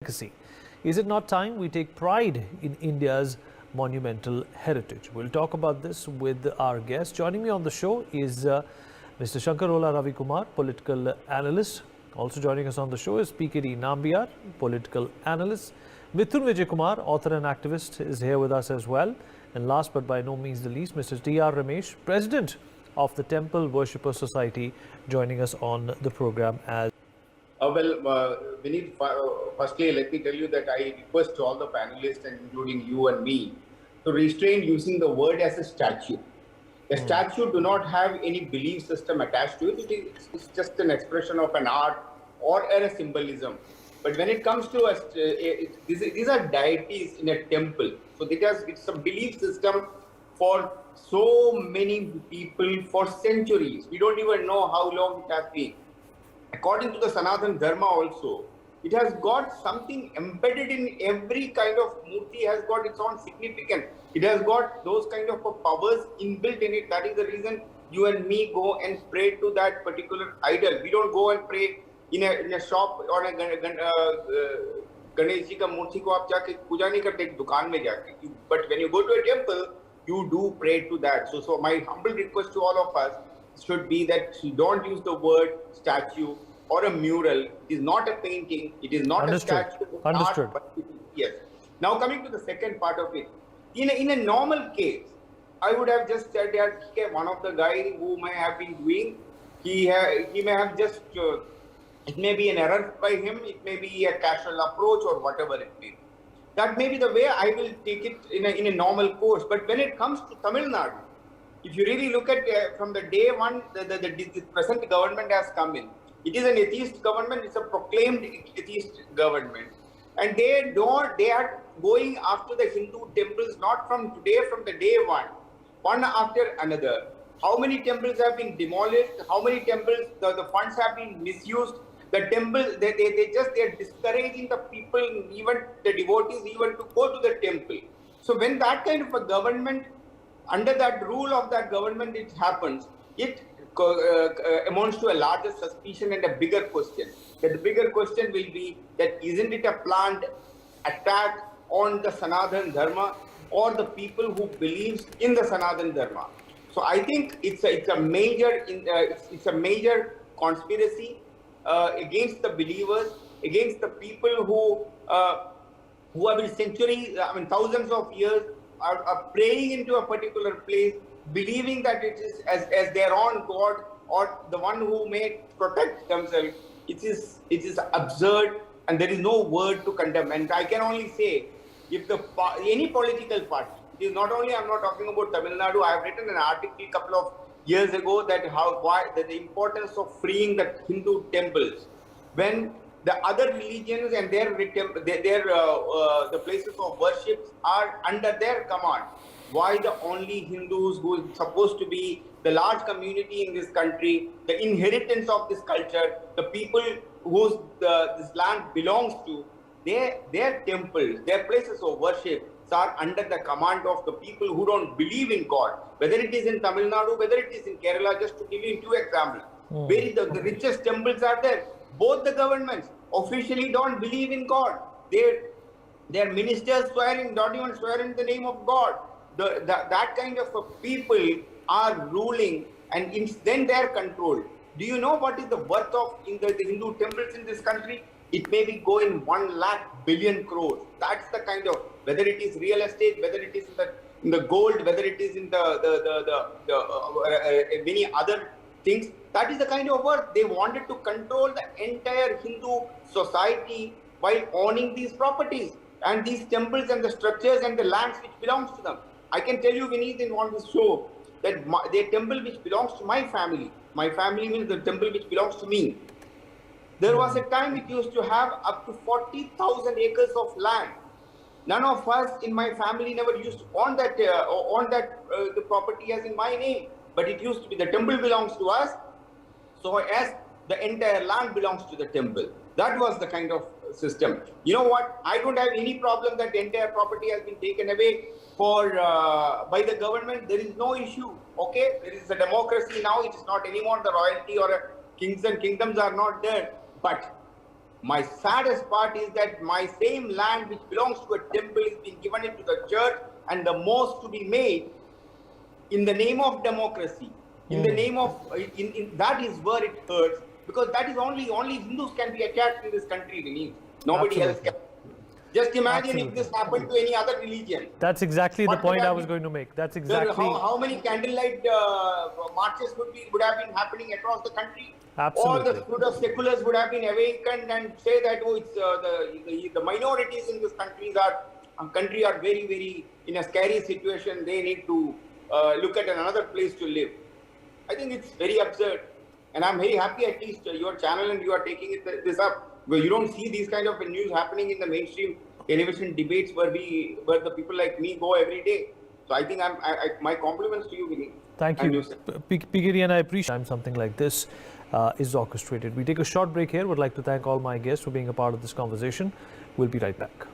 legacy. Is it not time we take pride in India's monumental heritage? We'll talk about this with our guest. Joining me on the show is Mr. Shankarola Ravi Kumar, political analyst. Also joining us on the show is PKD Nambiar, political analyst. Mithun Vijay Kumar, author and activist, is here with us as well. And last but by no means the least, Mr. T.R. Ramesh, president of the Temple Worshipper Society, joining us on the program as Vineet, firstly, let me tell you that I request all the panelists, and including you and me, to restrain using the word as a statue. A statue do not have any belief system attached to it. It's just an expression of an art or a symbolism. But when it comes to these are deities in a temple. So it's a belief system for so many people for centuries. We don't even know how long it has been. According to the Sanatana Dharma also, it has got something embedded in every kind of murti, has got its own significance. It has got those kind of powers inbuilt in it. That is the reason you and me go and pray to that particular idol. We don't go and pray in a shop or a Ganesh ji ka murti ko aap jaake puja nahi karte ek dukaan mein jaake. But when you go to a temple, you do pray to that. So my humble request to all of us should be that you don't use the word statue or a mural. It is not a painting. It is not a statue. Understood. Art, yes. Now coming to the second part of it. In a normal case, I would have just said that one of the guys who may have been doing, he may have just, it may be an error by him, it may be a casual approach or whatever it may be. That may be the way I will take it in a normal course. But when it comes to Tamil Nadu, if you really look at from the day one, the present government has come in. It is an atheist government. It's a proclaimed atheist government, and they are going after the Hindu temples not from today, from the day one after another. How many temples have been demolished? How many temples the funds have been misused? The temple they are discouraging the people, even the devotees, even to go to the temple. So when that kind of a government, under that rule of that government, it happens, it amounts to a larger suspicion and a bigger question. That the bigger question will be that isn't it a planned attack on the Sanatana Dharma or the people who believes in the Sanatana Dharma? So I think it's a major conspiracy against the believers, against the people who have been centuries, thousands of years are praying into a particular place, believing that it is as their own God or the one who may protect themselves. It is absurd, and there is no word to condemn. And I can only say, if any political party, it is not only, I'm not talking about Tamil Nadu. I have written an article a couple of years ago that the importance of freeing the Hindu temples when the other religions and their the places of worship are under their command. Why the only Hindus, who is supposed to be the large community in this country, the inheritance of this culture, the people whose this land belongs to, their temples, their places of worship are under the command of the people who don't believe in God. Whether it is in Tamil Nadu, whether it is in Kerala, just to give you two examples, where the richest temples are there. Both the governments officially don't believe in God. Their ministers don't even swear in the name of God. That kind of people are ruling, and then they are controlled. Do you know what is the worth of the Hindu temples in this country? It may be going 1 lakh billion crores. That's the kind of, whether it is real estate, whether it is in the gold, whether it is in many other things. That is the kind of worth. They wanted to control the entire Hindu society while owning these properties and these temples and the structures and the lands which belongs to them. I can tell you, Vineet, on this show, that the temple which belongs to my family means the temple which belongs to me. There was a time it used to have up to 40,000 acres of land. None of us in my family never used to own that the property as in my name, but it used to be the temple belongs to us, so as the entire land belongs to the temple. That was the kind of system. You know what? I don't have any problem that the entire property has been taken away by the government. There is no issue. Okay, there is a democracy now. It is not anymore the royalty or kings and kingdoms are not there. But My saddest part is that my same land which belongs to a temple is being given it to the church and the mosque to be made in the name of democracy. In the name of, that is where it hurts, because that is only Hindus can be attacked in this country, Denise. Nobody else can. Just imagine if this happened to any other religion. That's exactly the point I was going to make. That's exactly. How many candlelight marches would have been happening across the country? Absolutely. All the spirit of seculars would have been awakened and say that, oh, it's the minorities in this country are very, very in a scary situation. They need to look at another place to live. I think it's very absurd, and I'm very happy at least your channel and you are taking this up. Where you don't see these kind of news happening in the mainstream television debates where the people like me go every day. So I think my compliments to you, Vinny. Thank you, PKD, and I appreciate something like this is orchestrated. We take a short break here. Would like to thank all my guests for being a part of this conversation. We'll be right back.